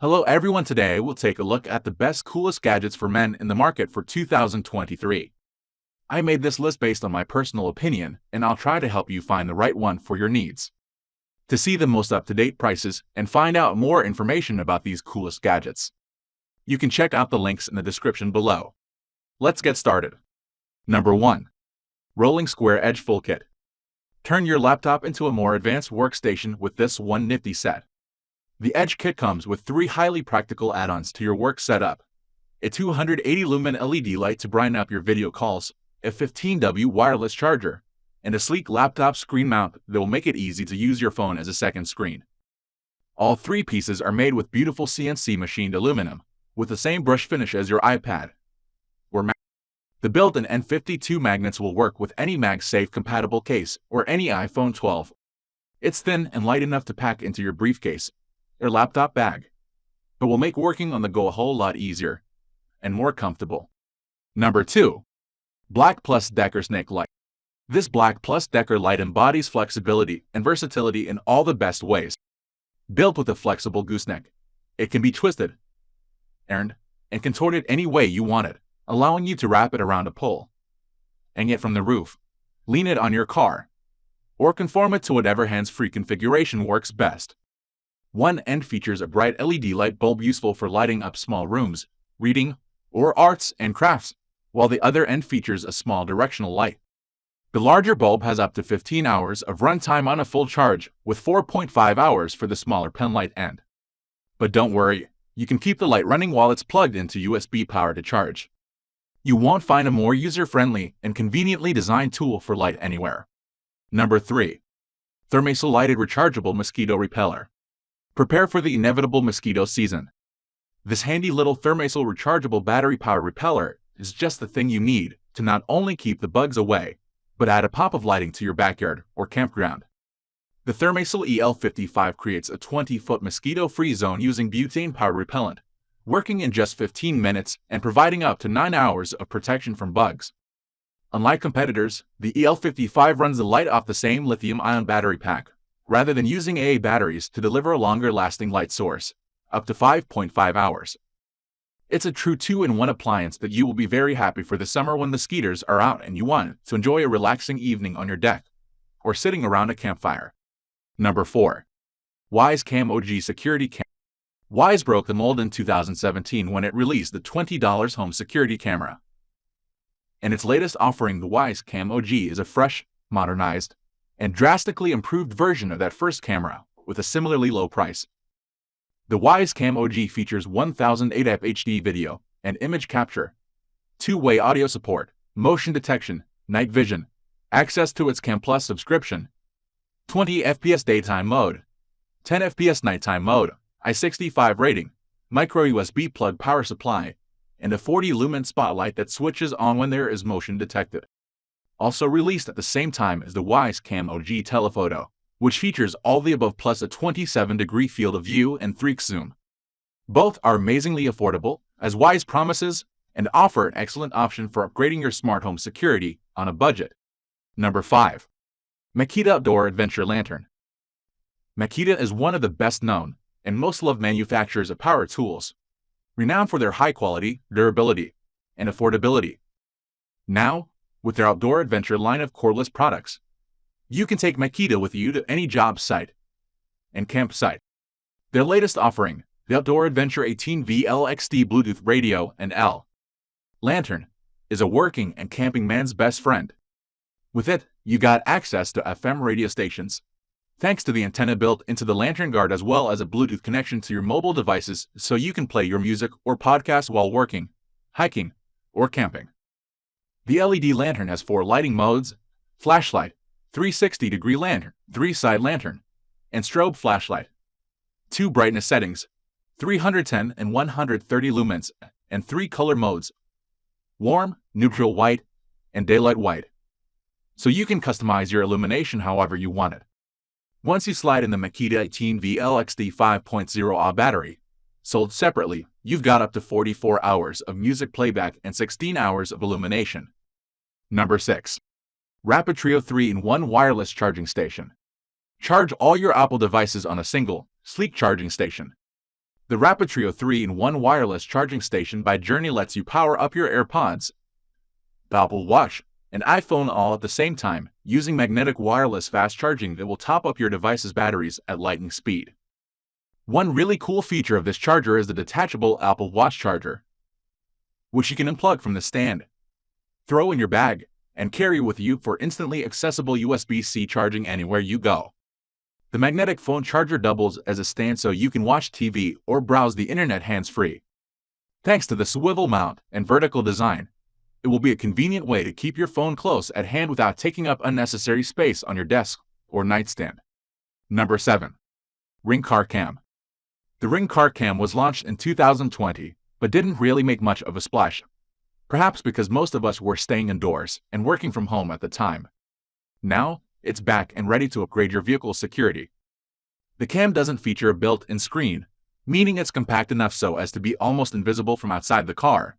Hello everyone, today we'll take a look at the best coolest gadgets for men in the market for 2023. I made this list based on my personal opinion, and I'll try to help you find the right one for your needs. To see the most up-to-date prices and find out more information about these coolest gadgets, you can check out the links in the description below. Let's get started. Number 1. Rolling Square Edge Full Kit. Turn your laptop into a more advanced workstation with this one nifty set. The Edge Kit comes with 3 highly practical add-ons to your work setup: a 280 lumen LED light to brighten up your video calls, a 15W wireless charger, and a sleek laptop screen mount that will make it easy to use your phone as a second screen. All 3 pieces are made with beautiful CNC machined aluminum, with the same brush finish as your iPad or Mac. The built-in N52 magnets will work with any MagSafe compatible case or any iPhone 12. It's thin and light enough to pack into your briefcase or laptop bag, but will make working on the go a whole lot easier and more comfortable. Number 2. BLACK+DECKER Snake Light. This BLACK+DECKER light embodies flexibility and versatility in all the best ways. Built with a flexible gooseneck, it can be twisted, turned, and contorted any way you want it, allowing you to wrap it around a pole, hang it from the roof, lean it on your car, or conform it to whatever hands-free configuration works best. One end features a bright LED light bulb useful for lighting up small rooms, reading, or arts and crafts, while the other end features a small directional light. The larger bulb has up to 15 hours of runtime on a full charge, with 4.5 hours for the smaller pen light end. But don't worry, you can keep the light running while it's plugged into USB power to charge. You won't find a more user-friendly and conveniently designed tool for light anywhere. Number 3. Thermacell Lighted Rechargeable Mosquito Repeller. Prepare for the inevitable mosquito season. This handy little Thermacell rechargeable battery-powered repeller is just the thing you need to not only keep the bugs away, but add a pop of lighting to your backyard or campground. The Thermacell El55 creates a 20-foot mosquito-free zone using butane-powered repellent, working in just 15 minutes and providing up to 9 hours of protection from bugs. Unlike competitors, the El55 runs the light off the same lithium-ion battery pack, rather than using AA batteries to deliver a longer-lasting light source, up to 5.5 hours. It's a true 2-in-1 appliance that you will be very happy for the summer when the skeeters are out and you want to enjoy a relaxing evening on your deck or sitting around a campfire. Number 4. Wyze Cam OG Security Camera. Wyze broke the mold in 2017 when it released the $20 home security camera. And its latest offering, the Wyze Cam OG, is a fresh, modernized, and drastically improved version of that first camera with a similarly low price. The Wyze Cam OG features 1080p HD video and image capture, 2-way audio support, motion detection, night vision, access to its Cam Plus subscription, 20 FPS daytime mode, 10 FPS nighttime mode, I65 rating, micro USB plug power supply, and a 40 lumen spotlight that switches on when there is motion detected. Also released at the same time as the Wyze Cam OG Telephoto, which features all the above plus a 27-degree field of view and 3x zoom. Both are amazingly affordable, as Wyze promises, and offer an excellent option for upgrading your smart home security on a budget. Number 5. Makita Outdoor Adventure Lantern. Makita is one of the best-known and most loved manufacturers of power tools, renowned for their high quality, durability, and affordability. Now, with their outdoor adventure line of cordless products, you can take Makita with you to any job site and campsite. Their latest offering, the Outdoor Adventure 18V LXD Bluetooth radio and L lantern, is a working and camping man's best friend. With it, you got access to FM radio stations, thanks to the antenna built into the lantern guard, as well as a Bluetooth connection to your mobile devices so you can play your music or podcast while working, hiking, or camping. The LED lantern has 4 lighting modes: flashlight, 360-degree lantern, 3-side lantern, and strobe flashlight. 2 brightness settings, 310 and 130 lumens, and 3 color modes: warm, neutral white, and daylight white. So you can customize your illumination however you want it. Once you slide in the Makita 18V LXD 5.0 Ah battery, sold separately, you've got up to 44 hours of music playback and 16 hours of illumination. Number 6. Rapid Trio 3-in-1 Wireless Charging Station. Charge all your Apple devices on a single, sleek charging station. The Rapid Trio 3-in-1 wireless charging station by Journey lets you power up your AirPods, Apple Watch, and iPhone all at the same time, using magnetic wireless fast charging that will top up your device's batteries at lightning speed. One really cool feature of this charger is the detachable Apple Watch charger, which you can unplug from the stand, throw in your bag, and carry with you for instantly accessible USB-C charging anywhere you go. The magnetic phone charger doubles as a stand so you can watch TV or browse the internet hands-free. Thanks to the swivel mount and vertical design, it will be a convenient way to keep your phone close at hand without taking up unnecessary space on your desk or nightstand. Number 7. Ring Car Cam. The Ring Car Cam was launched in 2020, but didn't really make much of a splash, perhaps because most of us were staying indoors and working from home at the time. Now, it's back and ready to upgrade your vehicle's security. The cam doesn't feature a built-in screen, meaning it's compact enough so as to be almost invisible from outside the car,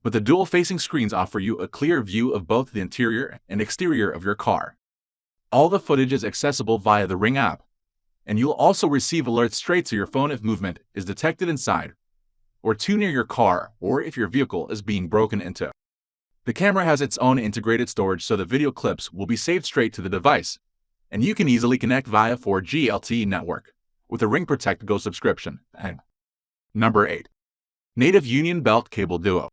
but the dual-facing screens offer you a clear view of both the interior and exterior of your car. All the footage is accessible via the Ring app, and you'll also receive alerts straight to your phone if movement is detected inside or too near your car, or if your vehicle is being broken into. The camera has its own integrated storage so the video clips will be saved straight to the device, and you can easily connect via 4G LTE network with a Ring Protect Go subscription. Number 8. Native Union Belt Cable Duo.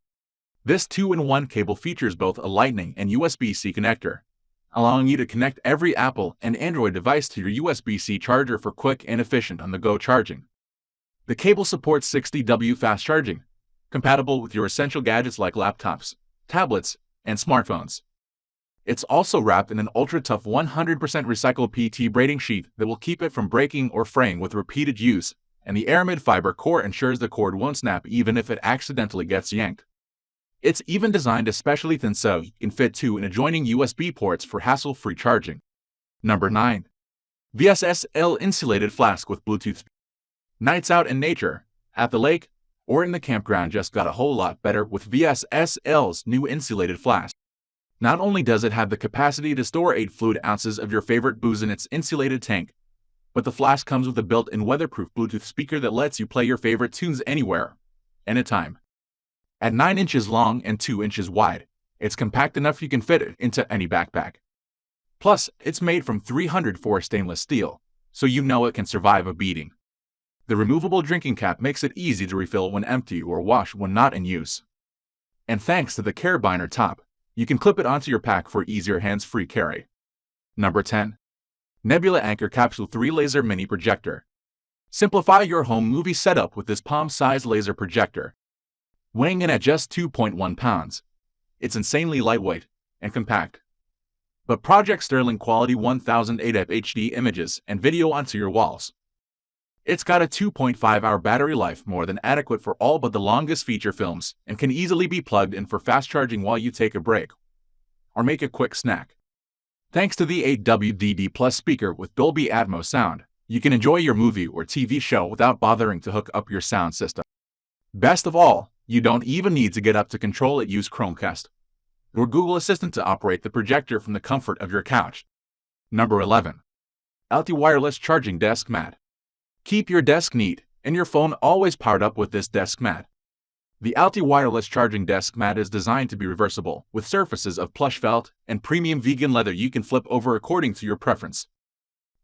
This 2-in-1 cable features both a Lightning and USB-C connector, allowing you to connect every Apple and Android device to your USB-C charger for quick and efficient on-the-go charging. The cable supports 60W fast charging, compatible with your essential gadgets like laptops, tablets, and smartphones. It's also wrapped in an ultra-tough 100% recycled PT braiding sheet that will keep it from breaking or fraying with repeated use, and the aramid fiber core ensures the cord won't snap even if it accidentally gets yanked. It's even designed especially thin so you can fit 2 adjoining USB ports for hassle-free charging. Number 9. VSSL Insulated Flask with Bluetooth. Nights out in nature, at the lake, or in the campground just got a whole lot better with VSSL's new insulated flask. Not only does it have the capacity to store 8 fluid ounces of your favorite booze in its insulated tank, but the flask comes with a built-in weatherproof Bluetooth speaker that lets you play your favorite tunes anywhere, anytime. At 9 inches long and 2 inches wide, it's compact enough you can fit it into any backpack. Plus, it's made from 304 stainless steel, so you know it can survive a beating. The removable drinking cap makes it easy to refill when empty or wash when not in use. And thanks to the carabiner top, you can clip it onto your pack for easier hands-free carry. Number 10. Nebula Anker Capsule 3 Laser Mini Projector. Simplify your home movie setup with this palm-sized laser projector. Weighing in at just 2.1 pounds, it's insanely lightweight and compact, but projects sterling quality 1080p HD images and video onto your walls. It's got a 2.5-hour battery life, more than adequate for all but the longest feature films, and can easily be plugged in for fast charging while you take a break or make a quick snack. Thanks to the 8WDD Plus speaker with Dolby Atmos sound, you can enjoy your movie or TV show without bothering to hook up your sound system. Best of all, you don't even need to get up to control it. Use Chromecast or Google Assistant to operate the projector from the comfort of your couch. Number 11. ALTI Wireless Charging Desk Mat. Keep your desk neat and your phone always powered up with this desk mat. The ALTI Wireless Charging Desk Mat is designed to be reversible, with surfaces of plush felt and premium vegan leather you can flip over according to your preference.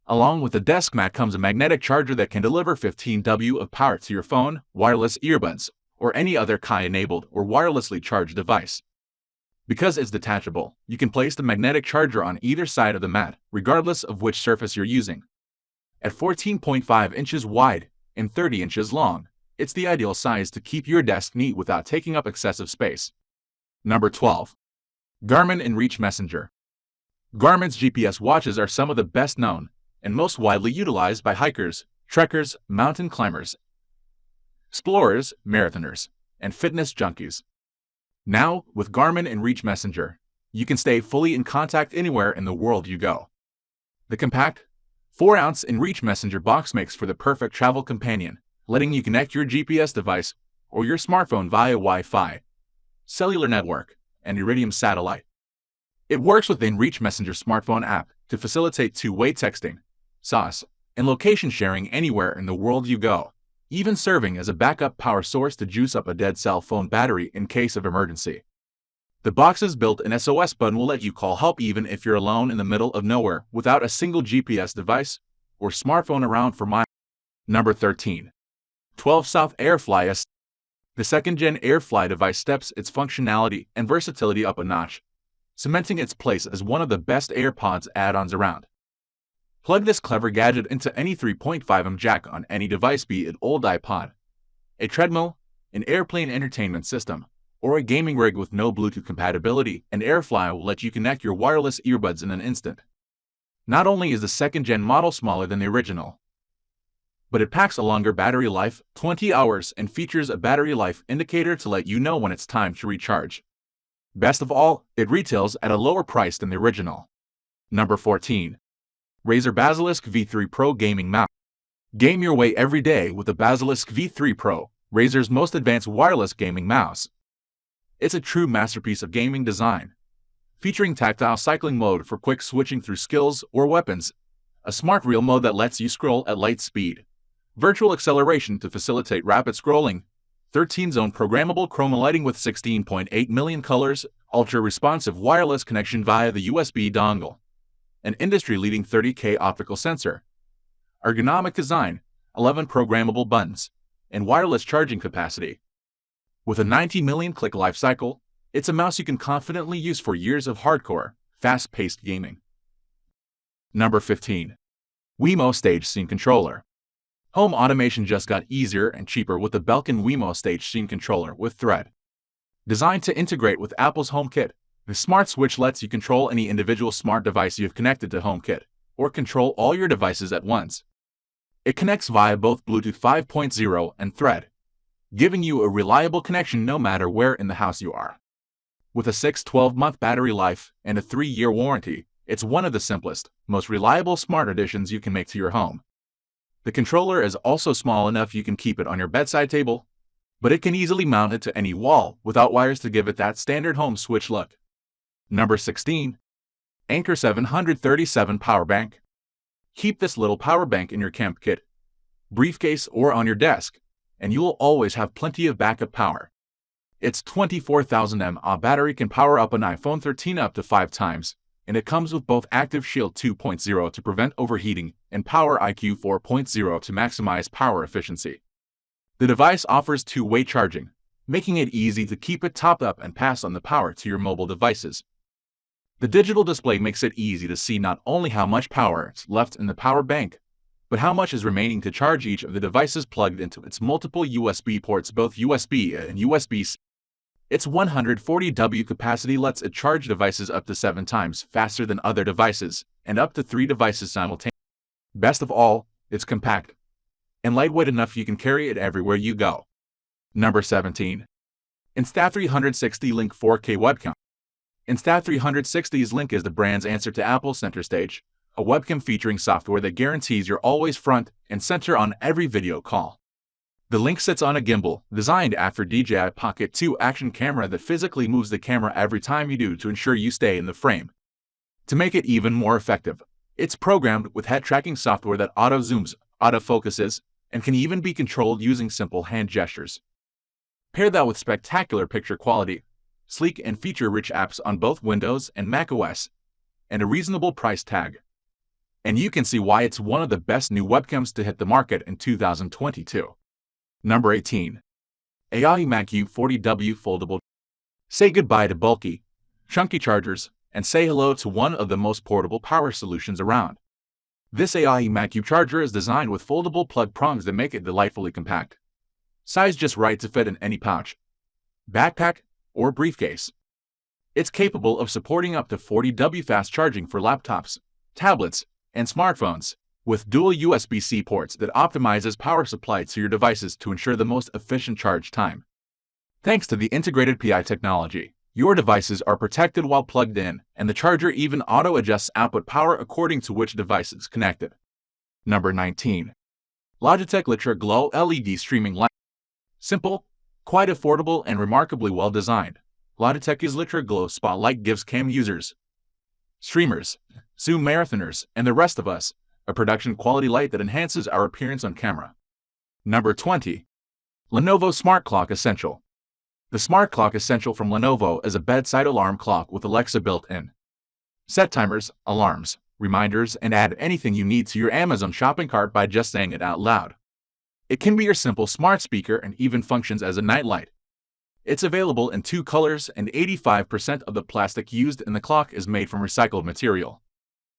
Along with the desk mat comes a magnetic charger that can deliver 15W of power to your phone, wireless earbuds, or any other Qi-enabled or wirelessly charged device. Because it's detachable, you can place the magnetic charger on either side of the mat, regardless of which surface you're using. At 14.5 inches wide and 30 inches long, it's the ideal size to keep your desk neat without taking up excessive space. Number 12. Garmin inReach Messenger. Garmin's GPS watches are some of the best known and most widely utilized by hikers, trekkers, mountain climbers, explorers, marathoners, and fitness junkies. Now, with Garmin inReach Messenger, you can stay fully in contact anywhere in the world you go. The compact 4-ounce inReach Messenger box makes for the perfect travel companion, letting you connect your GPS device or your smartphone via Wi-Fi, cellular network, and Iridium satellite. It works with the inReach Messenger smartphone app to facilitate two-way texting, SOS, and location sharing anywhere in the world you go. even serving as a backup power source to juice up a dead cell phone battery in case of emergency. The box's built-in SOS button will let you call help even if you're alone in the middle of nowhere without a single GPS device or smartphone around for miles. Number 13. 12 South AirFly S. The second-gen AirFly device steps its functionality and versatility up a notch, cementing its place as one of the best AirPods add-ons around. Plug this clever gadget into any 3.5mm jack on any device, be it old iPod, a treadmill, an airplane entertainment system, or a gaming rig with no Bluetooth compatibility, and AirFly will let you connect your wireless earbuds in an instant. Not only is the second-gen model smaller than the original, but it packs a longer battery life, 20 hours, and features a battery life indicator to let you know when it's time to recharge. Best of all, it retails at a lower price than the original. Number 14. Razer Basilisk V3 Pro Gaming Mouse. Game your way every day with the Basilisk V3 Pro, Razer's most advanced wireless gaming mouse. It's a true masterpiece of gaming design, featuring tactile cycling mode for quick switching through skills or weapons, a smart reel mode that lets you scroll at light speed, virtual acceleration to facilitate rapid scrolling, 13-zone programmable chroma lighting with 16.8 million colors, ultra-responsive wireless connection via the USB dongle, an industry-leading 30K optical sensor, ergonomic design, 11 programmable buttons, and wireless charging capacity. With a 90 million click life cycle, it's a mouse you can confidently use for years of hardcore, fast-paced gaming. Number 15. Wemo Stage Scene Controller. Home automation just got easier and cheaper with the Belkin Wemo Stage Scene Controller with Thread. Designed to integrate with Apple's HomeKit, the smart switch lets you control any individual smart device you've connected to HomeKit, or control all your devices at once. It connects via both Bluetooth 5.0 and Thread, giving you a reliable connection no matter where in the house you are. With a 6-12-month battery life and a 3-year warranty, it's one of the simplest, most reliable smart additions you can make to your home. The controller is also small enough you can keep it on your bedside table, but it can easily mount it to any wall without wires to give it that standard home switch look. Number 16. Anker 737 Power Bank. Keep this little power bank in your camp kit, briefcase, or on your desk, and you will always have plenty of backup power. Its 24,000 mAh battery can power up an iPhone 13 up to 5 times, and it comes with both Active Shield 2.0 to prevent overheating and Power IQ 4.0 to maximize power efficiency. The device offers two-way charging, making it easy to keep it topped up and pass on the power to your mobile devices. The digital display makes it easy to see not only how much power is left in the power bank, but how much is remaining to charge each of the devices plugged into its multiple USB ports, both USB A and USB-C. Its 140W capacity lets it charge devices up to 7 times faster than other devices, and up to 3 devices simultaneously. Best of all, it's compact and lightweight enough you can carry it everywhere you go. Number 17. Stat360 Link 4K Webcam. Stat360's Link is the brand's answer to Apple's Center Stage, a webcam featuring software that guarantees you're always front and center on every video call. The Link sits on a gimbal, designed after DJI Pocket 2 action camera that physically moves the camera every time you do to ensure you stay in the frame. To make it even more effective, it's programmed with head tracking software that auto-zooms, auto-focuses, and can even be controlled using simple hand gestures. Pair that with spectacular picture quality, sleek and feature-rich apps on both Windows and macOS, and a reasonable price tag, and you can see why it's one of the best new webcams to hit the market in 2022. Number 18. AOHI Magcube 40W Foldable. Say goodbye to bulky, chunky chargers, and say hello to one of the most portable power solutions around. This AOHI Magcube charger is designed with foldable plug prongs that make it delightfully compact, sized just right to fit in any pouch, backpack, or briefcase. It's capable of supporting up to 40W fast charging for laptops, tablets, and smartphones, with dual USB-C ports that optimizes power supply to your devices to ensure the most efficient charge time. Thanks to the integrated PI technology, your devices are protected while plugged in, and the charger even auto-adjusts output power according to which device is connected. Number 19. Logitech Litra Glow LED Streaming Light. Simple, quite affordable, and remarkably well designed, Logitech's Litra Glow Spotlight gives cam users, streamers, Zoom marathoners, and the rest of us a production quality light that enhances our appearance on camera. Number 20. Lenovo Smart Clock Essential. The Smart Clock Essential from Lenovo is a bedside alarm clock with Alexa built in. Set timers, alarms, reminders, and add anything you need to your Amazon shopping cart by just saying it out loud. It can be your simple smart speaker and even functions as a nightlight. It's available in 2 colors, and 85% of the plastic used in the clock is made from recycled material.